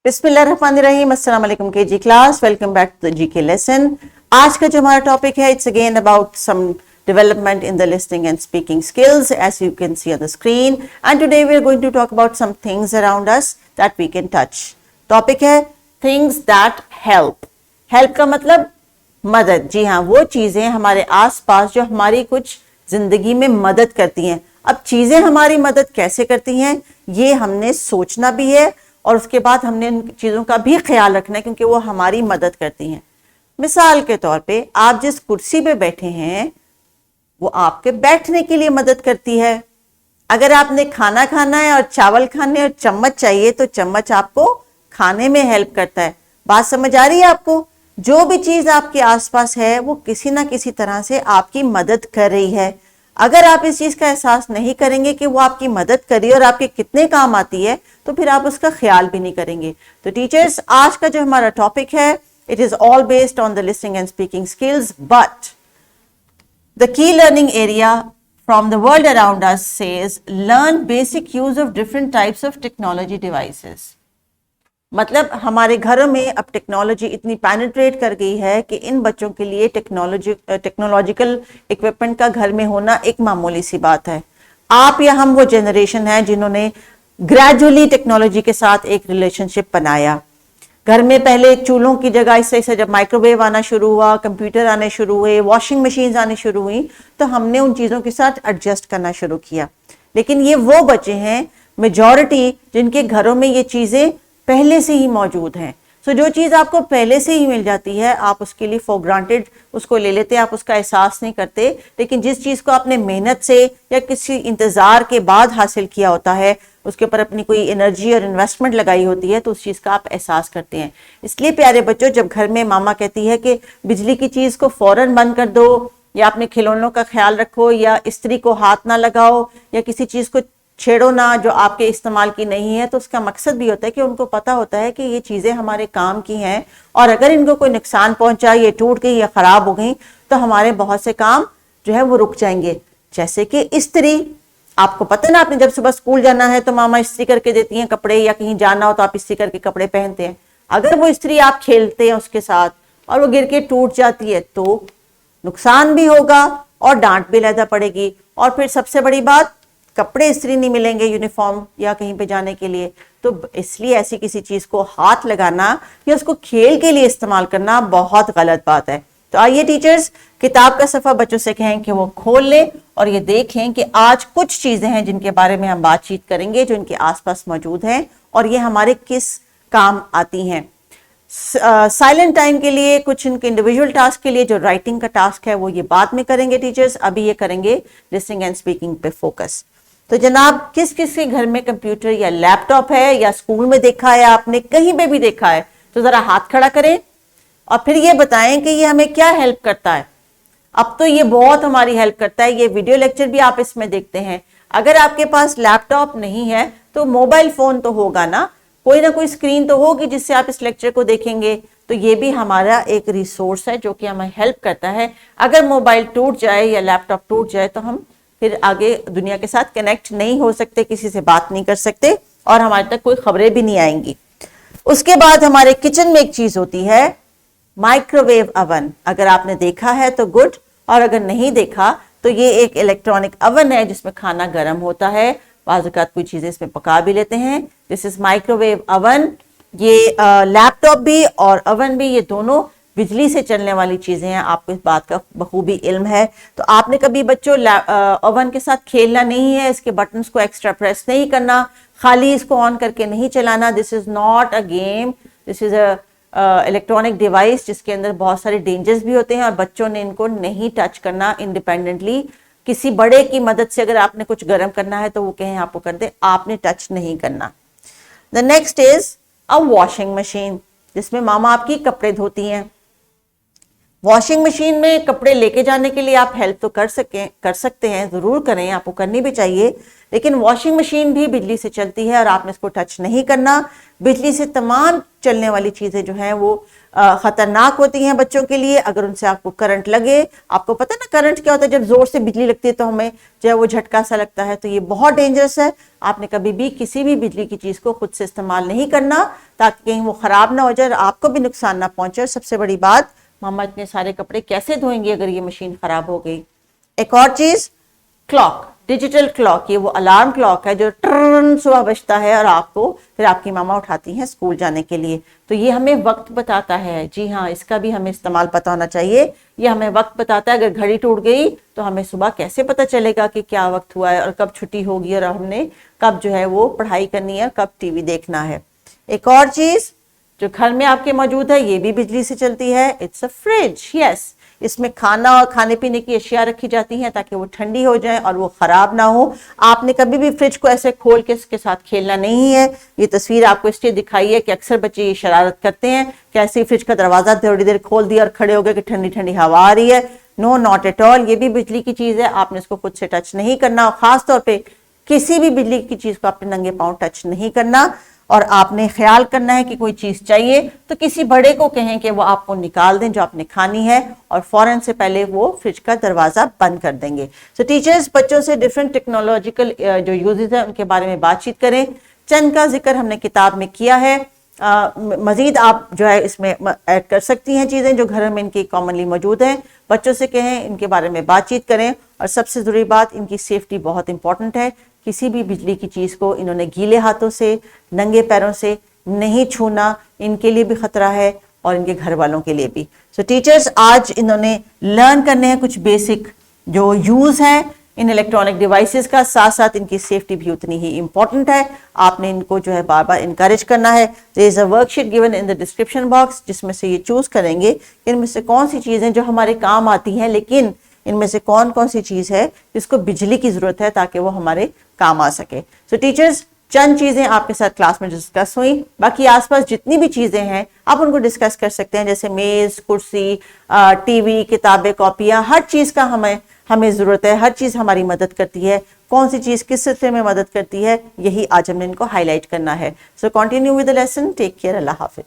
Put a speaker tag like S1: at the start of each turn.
S1: बिस्मिल्लाहिर्रहमानिर्रहीम। अस्सलाम वालेकुम KG class, welcome back to the GK lesson. आज का जो हमारा टॉपिक है, it's again about some development in the listening and speaking skills, as you can see on the screen. And today we are going to talk about some things around us that we can touch. Topic है things that help. Help का मतलब मदद। जी हाँ, वो चीजें हमारे आसपास जो हमारी कुछ जिंदगी में मदद करती हैं। अब चीजें हमारी मदद कैसे करती हैं, ये हमने सोचना भी है और उसके बाद हमने उन चीजों का भी ख्याल रखना है, क्योंकि वो हमारी मदद करती हैं। मिसाल के तौर पे आप जिस कुर्सी पे बैठे हैं वो आपके बैठने के लिए मदद करती है। अगर आपने खाना खाना है और चावल खाने और चम्मच चाहिए तो चम्मच आपको खाने में हेल्प करता है। बात समझ आ रही है आपको? जो भी चीज आपके आसपास है वो किसी ना किसी तरह से आपकी मदद कर रही है। अगर आप इस चीज का एहसास नहीं करेंगे कि वो आपकी मदद कर रही है और आपके कितने काम आती है, तो फिर आप उसका ख्याल भी नहीं करेंगे। तो टीचर्स, आज का जो हमारा टॉपिक है, it is all based on the listening and speaking skills, but the key learning area from the world around us says learn basic use of different types of technology devices. मतलब हमारे घरों में अब technology इतनी penetrate कर गई है कि इन बच्चों के लिए टेक्नोलॉजिकल इक्विपमेंट का घर में होना एक मामूली सी बात है। आप या हम वो जनरेशन है जिन्होंने ग्रेजुअली टेक्नोलॉजी के साथ एक रिलेशनशिप बनाया। घर में पहले चूल्हों की जगह इससे जब माइक्रोवेव आना शुरू हुआ, कंप्यूटर आने शुरू हुए, वॉशिंग मशीन आने शुरू हुई, तो हमने उन चीज़ों के साथ एडजस्ट करना शुरू किया। लेकिन ये वो बच्चे हैं मेजॉरिटी जिनके घरों में ये चीज़ें पहले से ही मौजूद हैं। सो जो चीज़ आपको पहले से ही मिल जाती है आप उसके लिए फॉर ग्रांटेड उसको ले लेते हैं, आप उसका एहसास नहीं करते। लेकिन जिस चीज़ को आपने मेहनत से या किसी इंतज़ार के बाद हासिल किया होता है, उसके ऊपर अपनी कोई एनर्जी और इन्वेस्टमेंट लगाई होती है, तो उस चीज़ का आप एहसास करते हैं। इसलिए प्यारे बच्चों, जब घर में मामा कहती है कि बिजली की चीज़ को फौरन बंद कर दो, या अपने खिलौनों का ख्याल रखो, या इस्त्री को हाथ ना लगाओ, या किसी चीज़ को छेड़ो ना जो आपके इस्तेमाल की नहीं है, तो उसका मकसद भी होता है कि उनको पता होता है कि ये चीज़ें हमारे काम की हैं और अगर इनको कोई नुकसान पहुंचा, ये टूट गई या ख़राब हो गई, तो हमारे बहुत से काम जो है वो रुक जाएंगे। जैसे कि इस्त्री, आपको पता है ना, आपने जब सुबह स्कूल जाना है तो मामा इस्त्री करके देती हैं कपड़े, या कहीं जाना हो तो आप इस्त्री करके कपड़े पहनते हैं। अगर वो इस्त्री आप खेलते हैं उसके साथ और वो गिर के टूट जाती है तो नुकसान भी होगा और डांट भी लहदा पड़ेगी। और फिर सबसे बड़ी बात, कपड़े इस्त्री नहीं मिलेंगे यूनिफॉर्म या कहीं पे जाने के लिए। तो इसलिए ऐसी किसी चीज को हाथ लगाना या उसको खेल के लिए इस्तेमाल करना बहुत गलत बात है। तो आइए टीचर्स, किताब का सफा बच्चों से कहें कि वो खोल ले और ये देखें कि आज कुछ चीजें हैं जिनके बारे में हम बातचीत करेंगे जो इनके आसपास मौजूद हैं और ये हमारे किस काम आती हैं। साइलेंट टाइम के लिए कुछ इनके इंडिविजुअल टास्क के लिए जो राइटिंग का टास्क है वो ये बाद में करेंगे टीचर्स, अभी ये करेंगे लिसनिंग एंड स्पीकिंग पे फोकस। तो जनाब, किस किस के घर में कंप्यूटर या लैपटॉप है, या स्कूल में देखा है आपने, कहीं पे भी देखा है, तो जरा हाथ खड़ा करें और फिर ये बताएं कि ये हमें क्या हेल्प करता है। अब तो ये बहुत हमारी हेल्प करता है। ये वीडियो लेक्चर भी आप इसमें देखते हैं। अगर आपके पास लैपटॉप नहीं है तो मोबाइल फोन तो होगा ना कोई स्क्रीन तो होगी जिससे आप इस लेक्चर को देखेंगे। तो ये भी हमारा एक रिसोर्स है जो कि हमें हेल्प करता है। अगर मोबाइल टूट जाए या लैपटॉप टूट जाए तो हम फिर आगे दुनिया के साथ कनेक्ट नहीं हो सकते, किसी से बात नहीं कर सकते और हमारे तक कोई खबरें भी नहीं आएंगी। उसके बाद हमारे किचन में एक चीज होती है, माइक्रोवेव अवन। अगर आपने देखा है तो गुड, और अगर नहीं देखा तो ये एक इलेक्ट्रॉनिक अवन है जिसमें खाना गर्म होता है, बाज़-औक़ात कोई चीजें इसमें पका भी लेते हैं। This is microwave oven. ये लैपटॉप भी और अवन भी, ये दोनों बिजली से चलने वाली चीजें हैं। आपको इस बात का बखूबी इल्म है। तो आपने कभी बच्चों ओवन के साथ खेलना नहीं है, इसके बटन्स को एक्स्ट्रा प्रेस नहीं करना, खाली इसको ऑन करके नहीं चलाना। This is not a game, this is a electronic device जिसके अंदर बहुत सारे डेंजर्स भी होते हैं और बच्चों ने इनको नहीं टच करना इंडिपेंडेंटली। किसी बड़े की मदद से अगर आपने कुछ गर्म करना है तो वो कहें आपको कर दे, आपने टच नहीं करना। The next is a washing machine, जिसमें मामा आपकी कपड़े धोती हैं। वॉशिंग मशीन में कपड़े लेके जाने के लिए आप हेल्प तो कर सकते हैं, जरूर करें, आपको करनी भी चाहिए। लेकिन वॉशिंग मशीन भी बिजली से चलती है और आपने इसको टच नहीं करना। बिजली से तमाम चलने वाली चीजें जो हैं वो खतरनाक होती हैं बच्चों के लिए। अगर उनसे आपको करंट लगे, आपको पता है ना करंट क्या होता है, जब जोर से बिजली लगती है तो हमें जो है वो झटका सा लगता है, तो ये बहुत डेंजरस है। आपने कभी भी किसी भी बिजली की चीज को खुद से इस्तेमाल नहीं करना। ताकि कहीं वो खराब ना हो जाए और आपको भी नुकसान ना पहुंचे। और सबसे बड़ी बात, मम्मा इतने सारे कपड़े कैसे धोएंगी अगर ये मशीन खराब हो गई। एक और चीज, क्लॉक, डिजिटल क्लॉक, ये वो अलार्म क्लॉक है जो टर्न सुबह बजता है और आपको फिर आपकी मामा उठाती हैं स्कूल जाने के लिए। तो ये हमें वक्त बताता है। जी हाँ, इसका भी हमें इस्तेमाल पता होना चाहिए। ये हमें वक्त बताता है। अगर घड़ी टूट गई तो हमें सुबह कैसे पता चलेगा कि क्या वक्त हुआ है और कब छुट्टी होगी और हमने कब जो है वो पढ़ाई करनी है, कब टीवी देखना है। एक और चीज जो घर में आपके मौजूद है, ये भी बिजली से चलती है। It's a fridge. यस, इसमें खाना और खाने पीने की अशिया रखी जाती हैं ताकि वो ठंडी हो जाए और वो खराब ना हो। आपने कभी भी फ्रिज को ऐसे खोल के इसके साथ खेलना नहीं है। ये तस्वीर आपको इसलिए दिखाई है कि अक्सर बच्चे ये शरारत करते हैं कि ऐसे ही फ्रिज का दरवाजा थोड़ी देर खोल दिया और खड़े हो गए कि ठंडी ठंडी हवा आ रही है। No, not at all. ये भी बिजली की चीज है, आपने इसको खुद से टच नहीं करना। और खास तौर पर किसी भी बिजली की चीज को अपने नंगे पांव टच नहीं करना। और आपने ख्याल करना है कि कोई चीज चाहिए तो किसी बड़े को कहें कि वो आपको निकाल दें जो आपने खानी है, और फौरन से पहले वो फ्रिज का दरवाजा बंद कर देंगे। सो टीचर्स, बच्चों से डिफरेंट टेक्नोलॉजिकल जो यूजेस है उनके बारे में बातचीत करें। चंद का जिक्र हमने किताब में किया है। मजीद आप जो है इसमें ऐड कर सकती हैं चीजें जो घर में इनकी कॉमनली मौजूद हैं। बच्चों से कहें, इनके बारे में बातचीत करें। और सबसे जरूरी बात, इनकी सेफ्टी बहुत इंपॉर्टेंट है। किसी भी बिजली की चीज को इन्होंने गीले हाथों से, नंगे पैरों से नहीं छूना। इनके लिए भी खतरा है और इनके घर वालों के लिए भी। सो टीचर्स, आज इन्होंने लर्न करने हैं कुछ बेसिक जो यूज है इन इलेक्ट्रॉनिक डिवाइसेस का, साथ साथ इनकी सेफ्टी भी उतनी ही इंपॉर्टेंट है। आपने इनको जो है बार बार इंकरेज करना है। There is a worksheet given in the description box जिसमें से ये चूज करेंगे कि इनमें से कौन सी चीजें जो हमारे काम आती हैं, लेकिन इनमें से कौन कौन सी चीज है जिसको बिजली की जरूरत है ताकि वो हमारे काम आ सके। सो टीचर्स, चंद चीजें आपके साथ क्लास में डिस्कस हुई। बाकी आसपास जितनी भी चीजें हैं आप उनको डिस्कस कर सकते हैं, जैसे मेज, कुर्सी, टीवी, किताबें, कॉपियां, हर चीज का हमें जरूरत है। हर चीज हमारी मदद करती है। कौन सी चीज किस सिलसिले में मदद करती है, यही आज हमने इनको हाईलाइट करना है। So continue with the lesson. Take care. अल्लाह हाफिज।